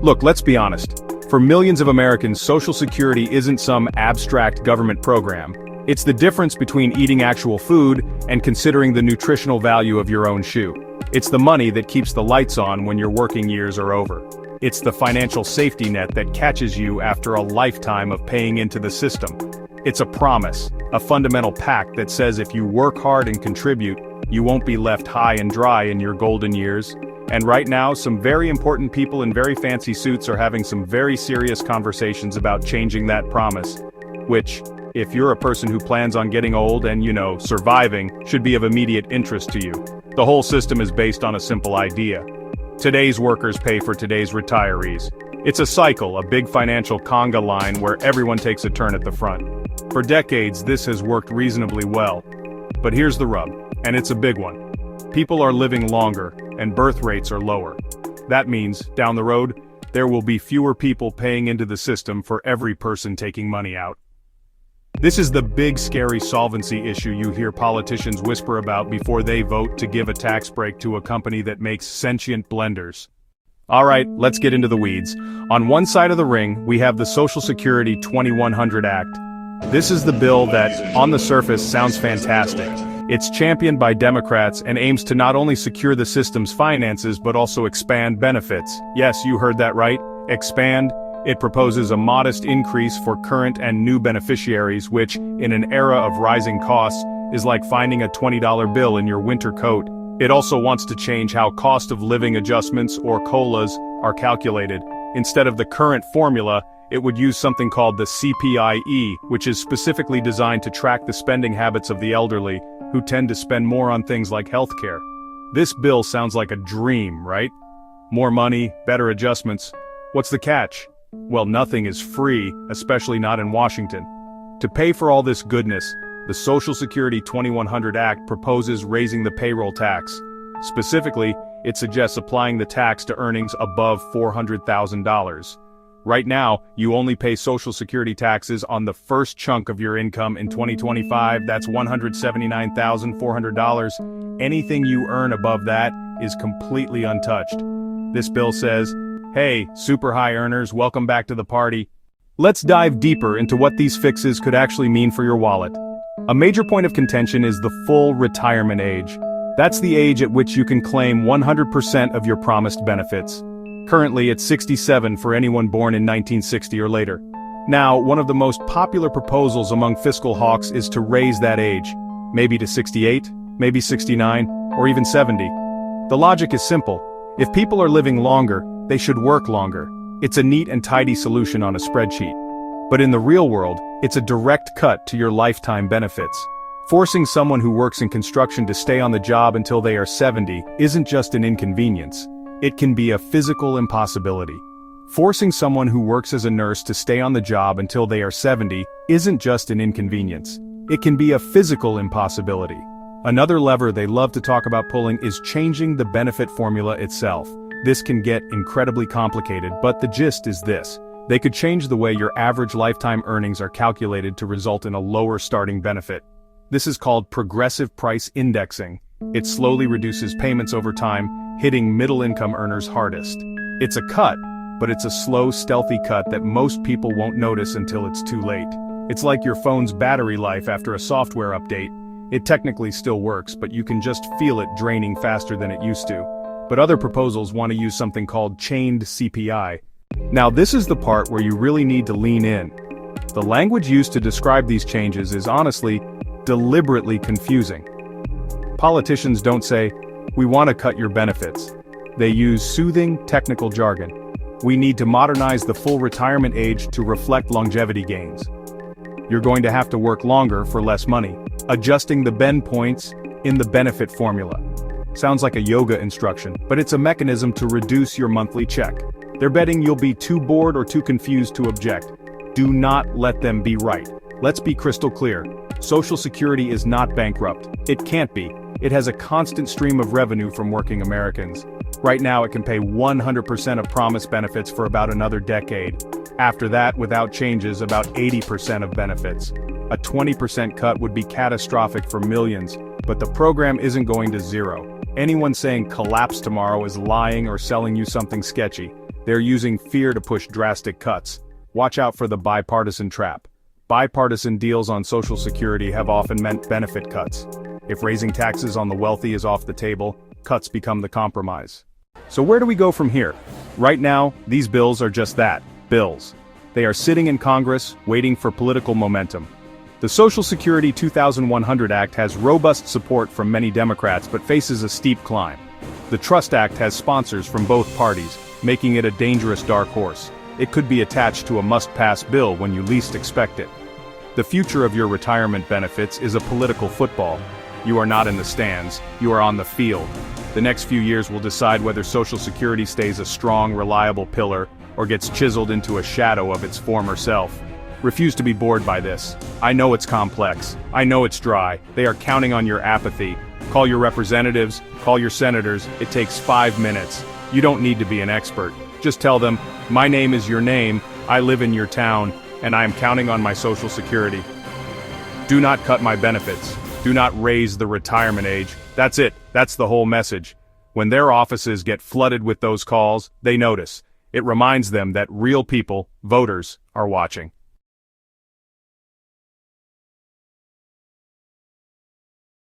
Look, let's be honest. For millions of Americans, Social Security isn't some abstract government program. It's the difference between eating actual food and considering the nutritional value of your own shoe. It's the money that keeps the lights on when your working years are over. It's the financial safety net that catches you after a lifetime of paying into the system. It's a promise, a fundamental pact that says if you work hard and contribute, you won't be left high and dry in your golden years. And right now, some very important people in very fancy suits are having some very serious conversations about changing that promise. Which, if you're a person who plans on getting old and, surviving, should be of immediate interest to you. The whole system is based on a simple idea. Today's workers pay for today's retirees. It's a cycle, a big financial conga line where everyone takes a turn at the front. For decades, this has worked reasonably well. But here's the rub, and it's a big one. People are living longer, and birth rates are lower. That means, down the road, there will be fewer people paying into the system for every person taking money out. This is the big scary solvency issue you hear politicians whisper about before they vote to give a tax break to a company that makes sentient blenders. Alright, let's get into the weeds. On one side of the ring, we have the Social Security 2100 Act. This is the bill that, on the surface, sounds fantastic. It's championed by Democrats and aims to not only secure the system's finances but also expand benefits. Yes, you heard that right. Expand. It proposes a modest increase for current and new beneficiaries, which, in an era of rising costs, is like finding a $20 bill in your winter coat. It also wants to change how cost of living adjustments, or COLAs, are calculated. Instead of the current formula, it would use something called the CPIE, which is specifically designed to track the spending habits of the elderly, who tend to spend more on things like healthcare. This bill sounds like a dream, right? More money, better adjustments. What's the catch? Well, nothing is free, especially not in Washington. To pay for all this goodness, the Social Security 2100 Act proposes raising the payroll tax. Specifically, it suggests applying the tax to earnings above $400,000. Right now, you only pay Social Security taxes on the first chunk of your income in 2025, that's $179,400. Anything you earn above that is completely untouched. This bill says, hey, super high earners, welcome back to the party. Let's dive deeper into what these fixes could actually mean for your wallet. A major point of contention is the full retirement age. That's the age at which you can claim 100% of your promised benefits. Currently, it's 67 for anyone born in 1960 or later. Now, one of the most popular proposals among fiscal hawks is to raise that age, maybe to 68, maybe 69, or even 70. The logic is simple. If people are living longer, they should work longer. It's a neat and tidy solution on a spreadsheet. But in the real world, it's a direct cut to your lifetime benefits. Forcing someone who works in construction to stay on the job until they are 70 isn't just an inconvenience. It can be a physical impossibility. Forcing someone who works as a nurse to stay on the job until they are 70 isn't just an inconvenience. It can be a physical impossibility. Another lever they love to talk about pulling is changing the benefit formula itself. This can get incredibly complicated, but the gist is this. They could change the way your average lifetime earnings are calculated to result in a lower starting benefit. This is called progressive price indexing. It slowly reduces payments over time, hitting middle-income earners hardest. It's a cut, but it's a slow, stealthy cut that most people won't notice until it's too late. It's like your phone's battery life after a software update. It technically still works, but you can just feel it draining faster than it used to. But other proposals want to use something called chained CPI. Now this is the part where you really need to lean in. The language used to describe these changes is honestly, deliberately confusing. Politicians don't say, we want to cut your benefits. They use soothing, technical jargon. We need to modernize the full retirement age to reflect longevity gains. You're going to have to work longer for less money, adjusting the bend points in the benefit formula. Sounds like a yoga instruction, but it's a mechanism to reduce your monthly check. They're betting you'll be too bored or too confused to object. Do not let them be right. Let's be crystal clear. Social Security is not bankrupt. It can't be. It has a constant stream of revenue from working Americans. Right now it can pay 100% of promised benefits for about another decade. After that, without changes, about 80% of benefits. A 20% cut would be catastrophic for millions, but the program isn't going to zero. Anyone saying collapse tomorrow is lying or selling you something sketchy. They're using fear to push drastic cuts. Watch out for the bipartisan trap. Bipartisan deals on Social Security have often meant benefit cuts. If raising taxes on the wealthy is off the table, cuts become the compromise. So where do we go from here? Right now, these bills are just that, bills. They are sitting in Congress, waiting for political momentum. The Social Security 2100 Act has robust support from many Democrats but faces a steep climb. The Trust Act has sponsors from both parties, making it a dangerous dark horse. It could be attached to a must-pass bill when you least expect it. The future of your retirement benefits is a political football. You are not in the stands, you are on the field. The next few years will decide whether Social Security stays a strong, reliable pillar or gets chiseled into a shadow of its former self. Refuse to be bored by this. I know it's complex. I know it's dry. They are counting on your apathy. Call your representatives, call your senators. It takes 5 minutes. You don't need to be an expert. Just tell them, my name is your name, I live in your town, and I am counting on my Social Security. Do not cut my benefits. Do not raise the retirement age. That's it. That's the whole message. When their offices get flooded with those calls, they notice. It reminds them that real people, voters, are watching.